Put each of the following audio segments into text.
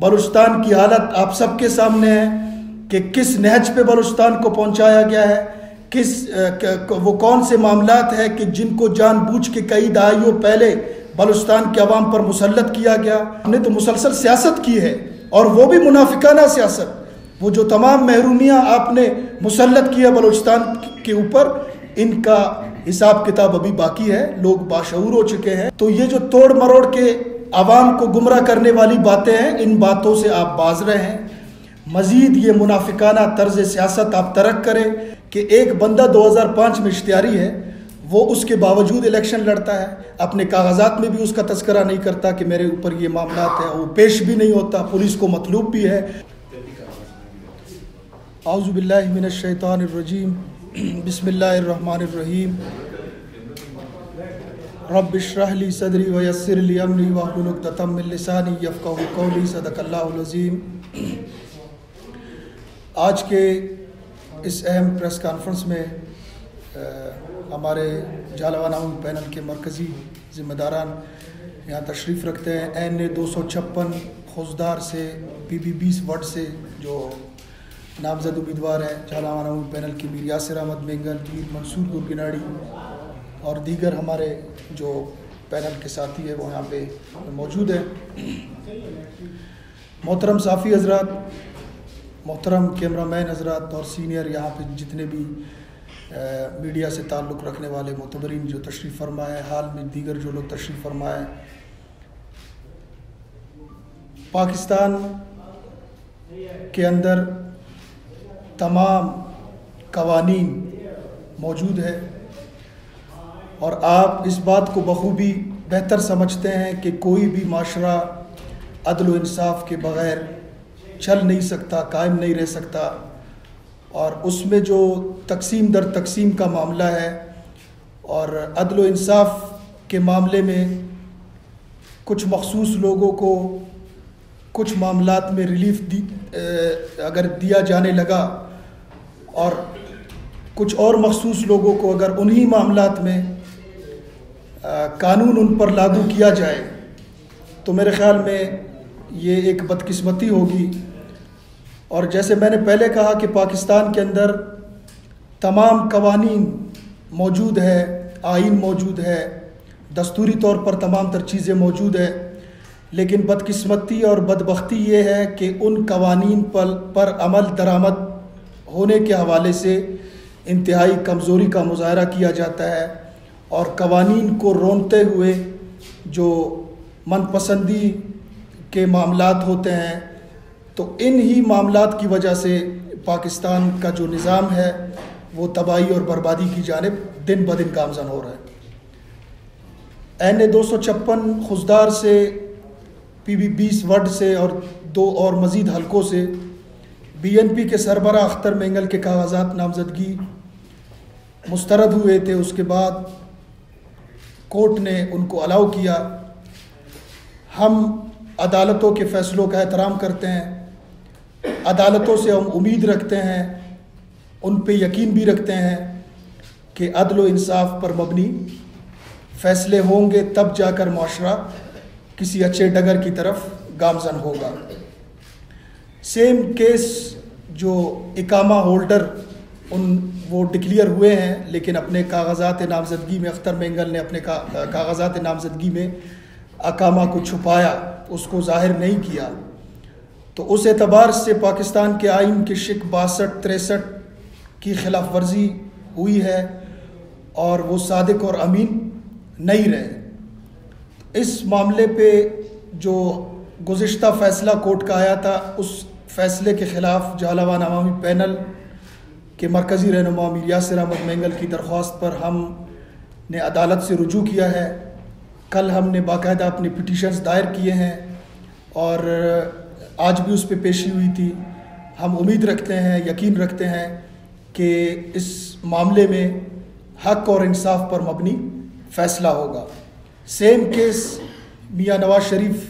بلوچستان کی حالت آپ سب کے سامنے ہے کہ کس نہج پہ بلوچستان کو پہنچایا گیا ہے، وہ کون سے معاملات ہیں کہ جن کو جان بوجھ کے کئی دہائیوں پہلے بلوچستان کے عوام پر مسلط کیا گیا۔ ہم نے تو مسلسل سیاست کی ہے، اور وہ بھی منافقانہ سیاست۔ وہ جو تمام محرومیاں آپ نے مسلط کی ہے بلوچستان کے اوپر، ان کا حساب کتاب ابھی باقی ہے، لوگ باشعور ہو چکے ہیں۔ تو یہ جو توڑ مروڑ کے عوام کو گمراہ کرنے والی باتیں ہیں، ان باتوں سے آپ باز رہیں۔ مزید یہ منافقانہ طرز سیاست آپ ترک کریں کہ ایک بندہ 2005 میں اشتہاری ہے، وہ اس کے باوجود الیکشن لڑتا ہے، اپنے کاغذات میں بھی اس کا تذکرہ نہیں کرتا کہ میرے اوپر یہ معاملات ہیں، وہ پیش بھی نہیں ہوتا، پولیس کو مطلوب بھی ہے۔ اعوذ باللہ من الشیطان الرجیم، بسم اللہ الرحمن الرحیم، رب اشرح لی صدری ویسر لی امری واحلل عقدۃ من لسانی یفقہوا قولی، صدق اللہ العظیم۔ آج کے اس اہم پریس کانفرنس میں ہمارے جھالاوان عوامی پینل کے مرکزی ذمہ داران یہاں تشریف رکھتے ہیں۔ این 256 خوزدار سے PB20 وڈ سے جو نامزد امیدوار ہیں جھالاوان عوامی پینل کی میر یاسر احمد مینگل، میر منصور گرگناڑی اور دیگر ہمارے جو پینل کے ساتھی ہیں وہ یہاں پہ موجود ہیں۔ محترم صحافی حضرات، محترم کیمرہ مین حضرات اور سینئر یہاں پہ جتنے بھی میڈیا سے تعلق رکھنے والے معتبرین جو تشریف فرمائے، حال میں دیگر جو لوگ تشریف فرمائے، پاکستان کے اندر تمام قوانین موجود ہے، اور آپ اس بات کو بخوبی بہتر سمجھتے ہیں کہ کوئی بھی معاشرہ عدل و انصاف کے بغیر چل نہیں سکتا، قائم نہیں رہ سکتا، اور اس میں جو تقسیم در تقسیم کا معاملہ ہے، اور عدل و انصاف کے معاملے میں کچھ مخصوص لوگوں کو کچھ معاملات میں ریلیف اگر دیا جانے لگا، اور کچھ اور مخصوص لوگوں کو اگر انہی معاملات میں قانون ان پر لاگو کیا جائے تو میرے خیال میں یہ ایک بدقسمتی ہوگی۔ اور جیسے میں نے پہلے کہا کہ پاکستان کے اندر تمام قوانین موجود ہے، آئین موجود ہے، دستوری طور پر تمام تر چیزیں موجود ہیں، لیکن بدقسمتی اور بدبختی یہ ہے کہ ان قوانین پر عمل درآمد ہونے کے حوالے سے انتہائی کمزوری کا مظاہرہ کیا جاتا ہے، اور قوانین کو رونتے ہوئے جو من پسندی کے معاملات ہوتے ہیں، تو ان ہی معاملات کی وجہ سے پاکستان کا جو نظام ہے وہ تباہی اور بربادی کی جانب دن بدن گامزن ہو رہا ہے۔ این 256 خوزدار سے PB20 وڈ سے اور 2 اور مزید حلقوں سے BNP کے سربراہ اختر مینگل کے کاغذات نامزدگی مسترد ہوئے تھے، اس کے بعد کورٹ نے ان کو الاؤ کیا۔ ہم عدالتوں کے فیصلوں کا احترام کرتے ہیں، عدالتوں سے ہم امید رکھتے ہیں، ان پہ یقین بھی رکھتے ہیں کہ عدل و انصاف پر مبنی فیصلے ہوں گے، تب جا کر معاشرہ کسی اچھے ڈگر کی طرف گامزن ہوگا۔ سیم کیس جو اقامہ ہولڈر وہ ڈکلیئر ہوئے ہیں، لیکن اپنے کاغذات نامزدگی میں اختر مینگل نے اپنے کاغذات نامزدگی میں اقامہ کو چھپایا، اس کو ظاہر نہیں کیا، تو اس اعتبار سے پاکستان کے آئین کے شق 62-63 کی خلاف ورزی ہوئی ہے، اور وہ صادق اور امین نہیں رہے۔ اس معاملے پہ جو گزشتہ فیصلہ کورٹ کا آیا تھا، اس فیصلے کے خلاف جھالاوان عوامی پینل کے مرکزی رہنما میر یاسر احمد مینگل کی درخواست پر ہم نے عدالت سے رجوع کیا ہے۔ کل ہم نے باقاعدہ اپنے پٹیشنز دائر کیے ہیں، اور آج بھی اس پہ پیشی ہوئی تھی۔ ہم امید رکھتے ہیں، یقین رکھتے ہیں کہ اس معاملے میں حق اور انصاف پر مبنی فیصلہ ہوگا۔ سیم کیس میاں نواز شریف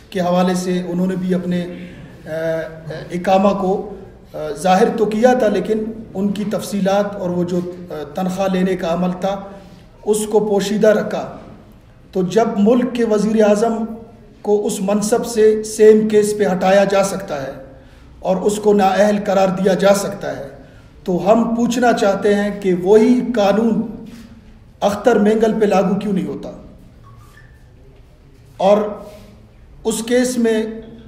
کے حوالے سے انہوں نے بھی اپنے اقامہ کو ظاہر تو کیا تھا، لیکن ان کی تفصیلات اور وہ جو تنخواہ لینے کا عمل تھا اس کو پوشیدہ رکھا۔ تو جب ملک کے وزیر اعظم کو اس منصب سے سیم کیس پہ ہٹایا جا سکتا ہے اور اس کو نااہل قرار دیا جا سکتا ہے، تو ہم پوچھنا چاہتے ہیں کہ وہی قانون اختر مینگل پہ لاگو کیوں نہیں ہوتا؟ اور اس کیس میں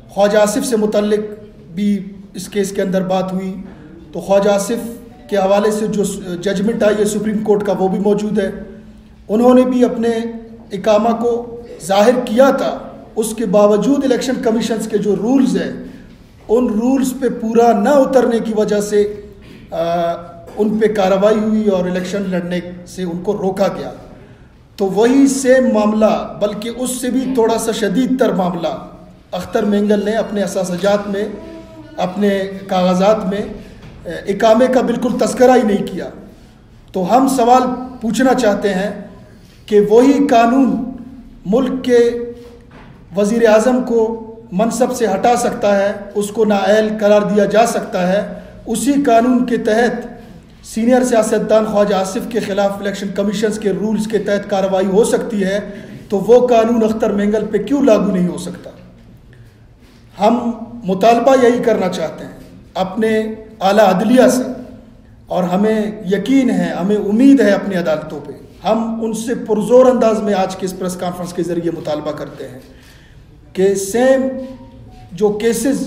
خواجہ آصف سے متعلق بھی اس کیس کے اندر بات ہوئی، تو خواجہ آصف کے حوالے سے جو ججمنٹ آئی ہے سپریم کورٹ کا وہ بھی موجود ہے. انہوں نے بھی اپنے اقامہ کو ظاہر کیا تھا، اس کے باوجود الیکشن کمیشنز کے جو رولز ہیں ان رولز پہ پورا نہ اترنے کی وجہ سے ان پہ کارروائی ہوئی اور الیکشن لڑنے سے ان کو روکا گیا. تو وہی سیم معاملہ، بلکہ اس سے بھی تھوڑا سا شدید تر معاملہ اختر مینگل نے اپنے اساسجات میں، اپنے کاغذات میں اقامے کا بالکل تذکرہ ہی نہیں کیا. تو ہم سوال پوچھنا چاہتے ہیں کہ وہی قانون ملک کے وزیر اعظم کو منصب سے ہٹا سکتا ہے، اس کو نااہل قرار دیا جا سکتا ہے، اسی قانون کے تحت سینئر سیاستدان خواجہ آصف کے خلاف الیکشن کمیشنز کے رولز کے تحت کارروائی ہو سکتی ہے، تو وہ قانون اختر مینگل پہ کیوں لاگو نہیں ہو سکتا؟ ہم مطالبہ یہی کرنا چاہتے ہیں اپنے اعلیٰ عدلیہ سے، اور ہمیں یقین ہے، ہمیں امید ہے اپنی عدالتوں پہ. ہم ان سے پرزور انداز میں آج کے اس پریس کانفرنس کے ذریعے مطالبہ کرتے ہیں کہ سیم جو کیسز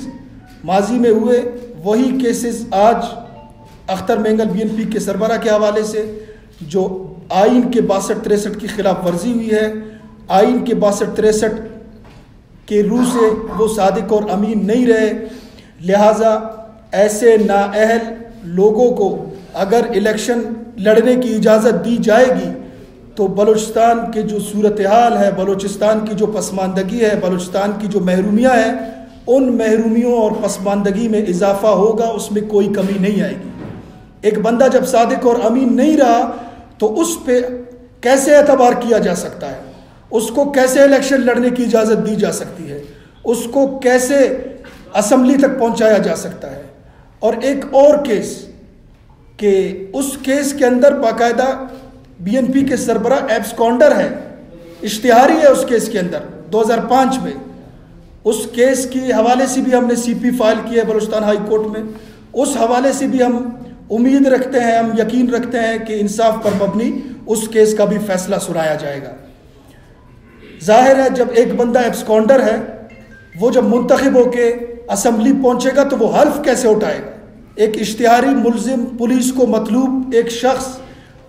ماضی میں ہوئے وہی کیسز آج اختر مینگل BNP کے سربراہ کے حوالے سے، جو آئین کے 62-63 کی خلاف ورزی ہوئی ہے، آئین کے 62-63 کے روح سے وہ صادق اور امین نہیں رہے، لہٰذا ایسے نااہل لوگوں کو اگر الیکشن لڑنے کی اجازت دی جائے گی تو بلوچستان کے جو صورتحال ہے، بلوچستان کی جو پسماندگی ہے، بلوچستان کی جو محرومیاں ہیں، ان محرومیوں اور پسماندگی میں اضافہ ہوگا، اس میں کوئی کمی نہیں آئے گی. ایک بندہ جب صادق اور امین نہیں رہا تو اس پہ کیسے اعتبار کیا جا سکتا ہے؟ اس کو کیسے الیکشن لڑنے کی اجازت دی جا سکتی ہے؟ اس کو کیسے اسمبلی تک پہنچایا جا سکتا ہے؟ اور ایک اور کیس کہ اس کیس کے اندر باقاعدہ BNP کے سربراہ ایبسکونڈر ہے، اشتہاری ہے اس کیس کے اندر 2005 میں. اس کیس کے حوالے سے بھی ہم نے CP فائل کی ہے بلوچستان ہائی کورٹ میں. اس حوالے سے بھی ہم امید رکھتے ہیں، ہم یقین رکھتے ہیں کہ انصاف پر مبنی اس کیس کا بھی فیصلہ سنایا جائے گا. ظاہر ہے جب ایک بندہ ایبسکونڈر ہے، وہ جب منتخب ہو کے اسمبلی پہنچے گا تو وہ حلف کیسے اٹھائے گا؟ ایک اشتہاری ملزم، پولیس کو مطلوب ایک شخص،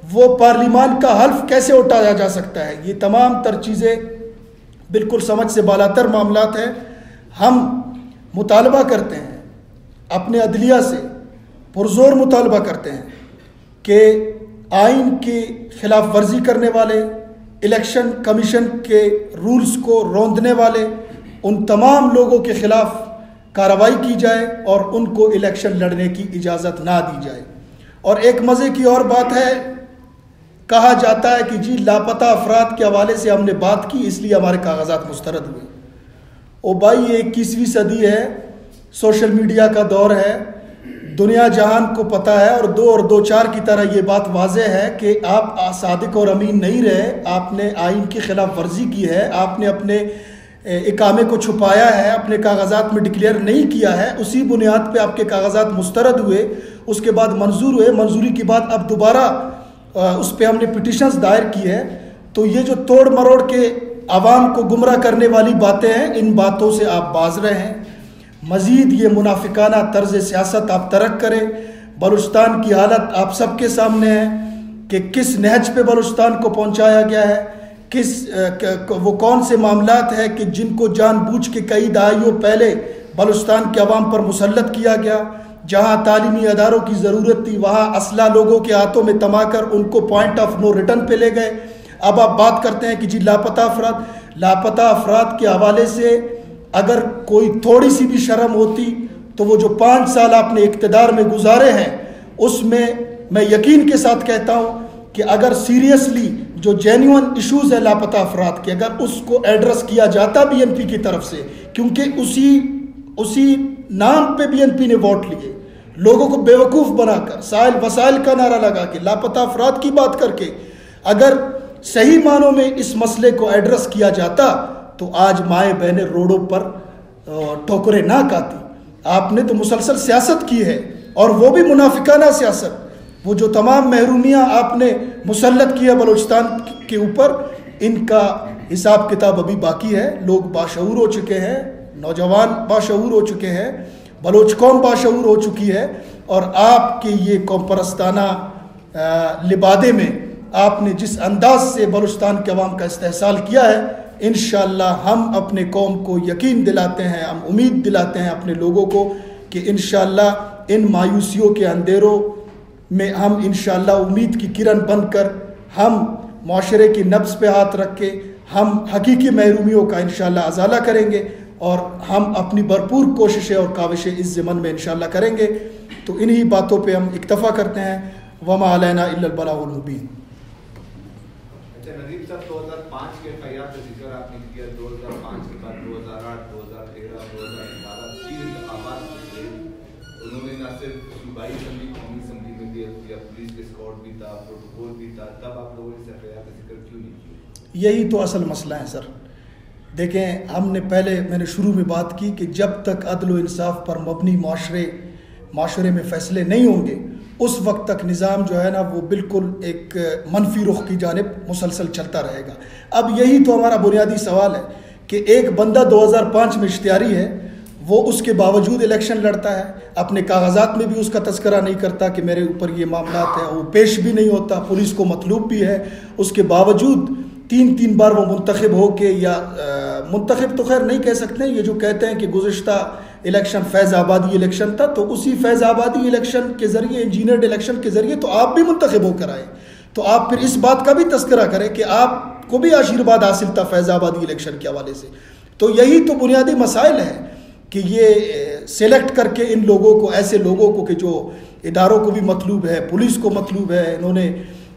وہ پارلیمان کا حلف کیسے اٹھایا جا سکتا ہے؟ یہ تمام تر چیزیں بالکل سمجھ سے بالاتر معاملات ہیں. ہم مطالبہ کرتے ہیں اپنے عدلیہ سے، پرزور مطالبہ کرتے ہیں کہ آئین کی خلاف ورزی کرنے والے، الیکشن کمیشن کے رولز کو روندنے والے، ان تمام لوگوں کے خلاف کارروائی کی جائے اور ان کو الیکشن لڑنے کی اجازت نہ دی جائے. اور ایک مزے کی اور بات ہے، کہا جاتا ہے کہ جی لاپتہ افراد کے حوالے سے ہم نے بات کی اس لیے ہمارے کاغذات مسترد ہوئے. او بھائی یہ 21ویں صدی ہے، سوشل میڈیا کا دور ہے، دنیا جہان کو پتہ ہے، اور 2 اور 2 4 کی طرح یہ بات واضح ہے کہ آپ صادق اور امین نہیں رہے، آپ نے آئین کی خلاف ورزی کی ہے، آپ نے اپنے اقامے کو چھپایا ہے، اپنے کاغذات میں ڈکلیئر نہیں کیا ہے، اسی بنیاد پہ آپ کے کاغذات مسترد ہوئے، اس کے بعد منظور ہوئے، منظوری کے بعد اب دوبارہ اس پہ ہم نے پٹیشنز دائر کی ہے. تو یہ جو توڑ مروڑ کے عوام کو گمراہ کرنے والی باتیں ہیں، ان باتوں سے آپ باز رہیں. مزید یہ منافقانہ طرز سیاست آپ ترک کریں. بلوچستان کی حالت آپ سب کے سامنے ہے کہ کس نہج پہ بلوچستان کو پہنچایا گیا ہے، وہ کون سے معاملات ہیں کہ جن کو جان بوجھ کے کئی دہائیوں پہلے بلوچستان کے عوام پر مسلط کیا گیا. جہاں تعلیمی اداروں کی ضرورت تھی وہاں اسلحہ لوگوں کے ہاتھوں میں تما کر ان کو پوائنٹ آف نو ریٹرن پہ لے گئے. اب آپ بات کرتے ہیں کہ جی لاپتہ افراد کے حوالے سے اگر کوئی تھوڑی سی بھی شرم ہوتی تو وہ جو 5 سال آپ نے اقتدار میں گزارے ہیں اس میں یقین کے ساتھ کہتا ہوں کہ اگر سیریسلی جو جینیون ایشوز ہے لاپتہ افراد کے، اگر اس کو ایڈریس کیا جاتا BNP کی طرف سے، کیونکہ اسی نام پہ BNP نے ووٹ لیے، لوگوں کو بیوقوف بنا کر، سائل وسائل کا نعرہ لگا کے، لاپتہ افراد کی بات کر کے اگر صحیح معنوں میں اس مسئلے کو ایڈریس کیا جاتا تو آج مائیں بہنیں روڈوں پر ٹھوکریں نہ کھاتی. آپ نے تو مسلسل سیاست کی ہے اور وہ بھی منافقانہ سیاست. وہ جو تمام محرومیاں آپ نے مسلط کی ہے بلوچستان کے اوپر, ان کا حساب کتاب ابھی باقی ہے. لوگ باشعور ہو چکے ہیں, نوجوان باشعور ہو چکے ہیں, بلوچ قوم باشعور ہو چکی ہے, اور آپ کے یہ قوم پرستانہ لبادے میں آپ نے جس انداز سے بلوچستان کے عوام کا استحصال کیا ہے, انشاءاللہ ہم اپنے قوم کو یقین دلاتے ہیں, ہم امید دلاتے ہیں اپنے لوگوں کو کہ انشاءاللہ ان مایوسیوں کے اندھیروں میں ہم انشاءاللہ امید کی کرن بن کر ہم معاشرے کی نبض پہ ہاتھ رکھ کے ہم حقیقی محرومیوں کا انشاءاللہ ازالہ کریں گے, اور ہم اپنی بھرپور کوششیں اور کاوشیں اس ضمن میں انشاءاللہ کریں گے. تو انہی باتوں پہ ہم اکتفا کرتے ہیں. وما علینا الا البلاغ المبین. ندیم صاحب 2005 کے FIR کا ذکر آپ نے کیا, 2005 کے بعد 2008, 2013, 2018 3 انتخابات ہوئے. انہوں نے نہ صرف صوبائی اسمبلی, قومی اسمبلی میں دیا, پولیس کے اسکواڈ بھی تھا, پروٹوکول بھی تھا, تب آپ لوگوں نے FIR کا ذکر کیوں نہیں کیا؟ یہی تو اصل مسئلہ ہے سر. دیکھیں, ہم نے میں نے شروع میں بات کی کہ جب تک عدل و انصاف پر مبنی معاشرے میں فیصلے نہیں ہوں گے, اس وقت تک نظام جو ہے نا وہ بالکل ایک منفی رخ کی جانب مسلسل چلتا رہے گا. اب یہی تو ہمارا بنیادی سوال ہے کہ ایک بندہ 2005 میں اشتہاری ہے, وہ اس کے باوجود الیکشن لڑتا ہے, اپنے کاغذات میں بھی اس کا تذکرہ نہیں کرتا کہ میرے اوپر یہ معاملات ہیں, وہ پیش بھی نہیں ہوتا, پولیس کو مطلوب بھی ہے, اس کے باوجود 3 بار وہ منتخب ہو کے, یا منتخب تو خیر نہیں کہہ سکتے, یہ جو کہتے ہیں کہ گزشتہ الیکشن فیض آبادی الیکشن تھا, تو اسی فیض آبادی الیکشن کے ذریعے, انجینئرڈ الیکشن کے ذریعے تو آپ بھی منتخب ہو کر آئے. تو آپ پھر اس بات کا بھی تذکرہ کریں کہ آپ کو بھی آشیرواد حاصل تھا فیض آبادی الیکشن کے حوالے سے. تو یہی تو بنیادی مسائل ہیں کہ یہ سلیکٹ کر کے ان لوگوں کو, ایسے لوگوں کو کہ جو اداروں کو بھی مطلوب ہے, پولیس کو مطلوب ہے, انہوں نے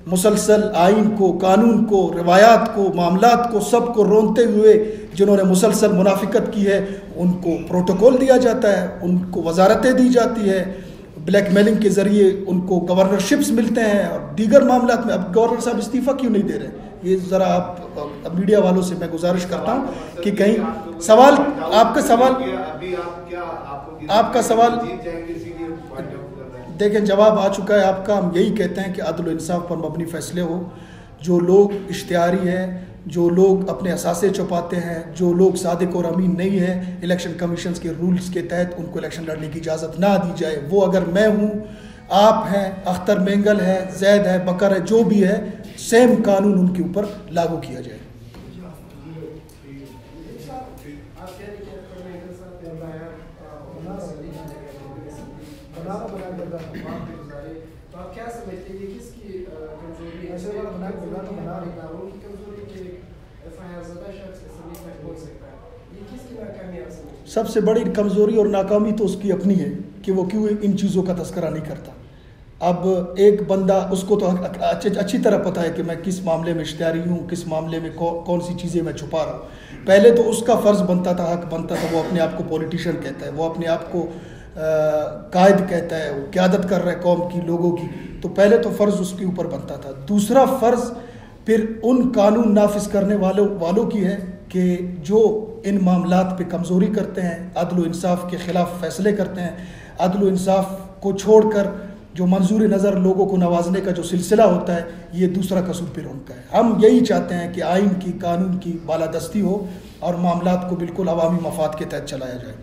مسلسل آئین کو, قانون کو, روایات کو, معاملات کو, سب کو رونتے ہوئے جنہوں نے مسلسل منافقت کی ہے, ان کو پروٹوکول دیا جاتا ہے, ان کو وزارتیں دی جاتی ہے, بلیک میلنگ کے ذریعے ان کو گورنرشپس ملتے ہیں, اور دیگر معاملات میں. اب گورنر صاحب استعفیٰ کیوں نہیں دے رہے؟ یہ ذرا آپ میڈیا والوں سے میں گزارش کرتا ہوں کہ کہیں سوال, آپ کا سوال دیکھیں جواب آ چکا ہے آپ کا. ہم یہی کہتے ہیں کہ عدل و انصاف پر مبنی فیصلے ہو. جو لوگ اشتہاری ہیں, جو لوگ اپنے اثاثے چھپاتے ہیں, جو لوگ صادق اور امین نہیں ہیں, الیکشن کمیشنز کے رولز کے تحت ان کو الیکشن لڑنے کی اجازت نہ دی جائے. وہ اگر میں ہوں, آپ ہیں, اختر مینگل ہے, زید ہے, بکر ہے, جو بھی ہے, سیم قانون ان کے اوپر لاگو کیا جائے. سب سے بڑی کمزوری اور ناکامی تو اس کی اپنی ہے کہ وہ کیوں ان چیزوں کا تذکرہ نہیں کرتا. اب ایک بندہ, اس کو تو اچھی طرح پتہ ہے کہ میں کس معاملے میں اشتہاری ہوں, کس معاملے میں کون سی چیزیں میں چھپا رہا ہوں. پہلے تو اس کا فرض بنتا تھا, حق بنتا تھا, وہ اپنے آپ کو پولیٹیشین کہتا ہے, وہ اپنے آپ کو قائد کہتا ہے, وہ قیادت کر رہا ہے قوم کی, لوگوں کی. تو پہلے تو فرض اس کے اوپر بنتا تھا. دوسرا فرض پھر ان قانون نافذ کرنے والوں کی ہے کہ جو ان معاملات پہ کمزوری کرتے ہیں, عدل و انصاف کے خلاف فیصلے کرتے ہیں, عدل و انصاف کو چھوڑ کر جو منظور نظر لوگوں کو نوازنے کا جو سلسلہ ہوتا ہے, یہ دوسرا قصور پھر ان کا ہے. ہم یہی چاہتے ہیں کہ آئین کی, قانون کی بالادستی ہو اور معاملات کو بالکل عوامی مفاد کے تحت چلایا جائے.